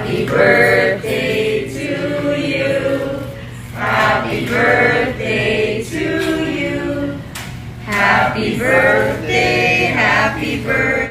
Happy birthday to you. Happy birthday to you. Happy birthday, happy birthday.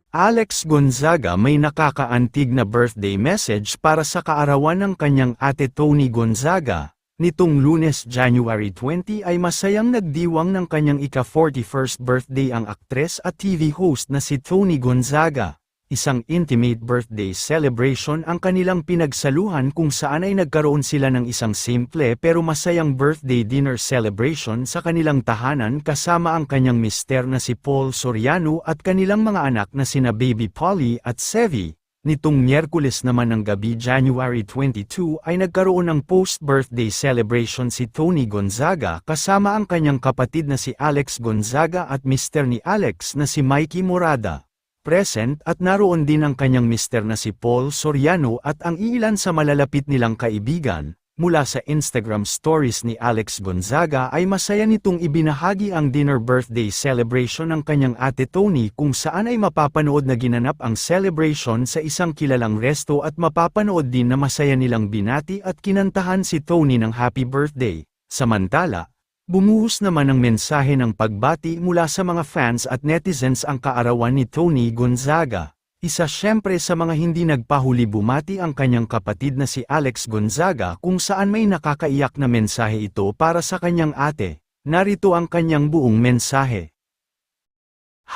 Alex Gonzaga may nakakaantig na birthday message para sa kaarawan ng kanyang ate Toni Gonzaga. Nitong Lunes, January 20 ay masayang nagdiwang ng kanyang ika-41st birthday ang aktres at TV host na si Toni Gonzaga. Isang intimate birthday celebration ang kanilang pinagsaluhan kung saan ay nagkaroon sila ng isang simple pero masayang birthday dinner celebration sa kanilang tahanan kasama ang kanyang mister na si Paul Soriano at kanilang mga anak na sina Baby Polly at Sevi. Nitong Miyerkules naman ng gabi, January 22 ay nagkaroon ng post-birthday celebration si Toni Gonzaga kasama ang kanyang kapatid na si Alex Gonzaga at mister ni Alex na si Mikey Morada. Present at naroon din ang kanyang mister na si Paul Soriano at ang ilan sa malalapit nilang kaibigan. Mula sa Instagram stories ni Alex Gonzaga ay masaya nitong ibinahagi ang dinner birthday celebration ng kanyang ate Toni kung saan ay mapapanood na ginanap ang celebration sa isang kilalang resto at mapapanood din na masaya nilang binati at kinantahan si Toni ng happy birthday. Samantala, bumuhos naman ang mensahe ng pagbati mula sa mga fans at netizens ang kaarawan ni Toni Gonzaga. Isa siyempre sa mga hindi nagpahuli bumati ang kanyang kapatid na si Alex Gonzaga kung saan may nakakaiyak na mensahe ito para sa kanyang ate. Narito ang kanyang buong mensahe.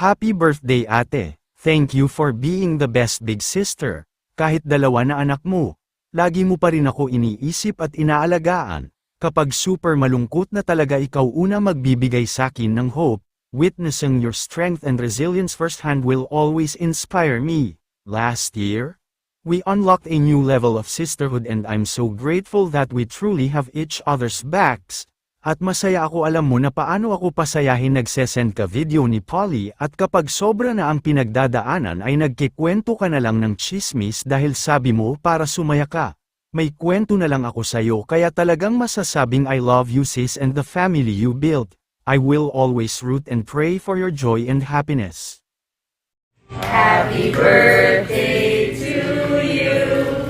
Happy birthday ate! Thank you for being the best big sister. Kahit dalawa na anak mo, lagi mo pa rin ako iniisip at inaalagaan. Kapag super malungkot na talaga ikaw una magbibigay sakin ng hope, witnessing your strength and resilience firsthand will always inspire me. Last year, we unlocked a new level of sisterhood and I'm so grateful that we truly have each other's backs. At masaya ako, alam mo na paano ako pasayahin, nagsesend ka video ni Polly at kapag sobra na ang pinagdadaanan ay nagkikwento ka na lang ng chismis dahil sabi mo para sumaya ka. May kwento na lang ako sayo kaya talagang masasabing I love you sis and the family you built. I will always root and pray for your joy and happiness. Happy birthday to you.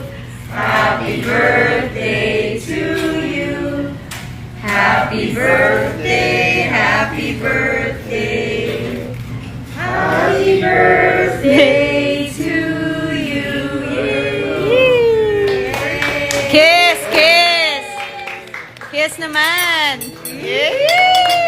Happy birthday to you. Happy birthday, happy birthday. Happy birthday to you. Kiss! Kiss! Kiss naman! Yay!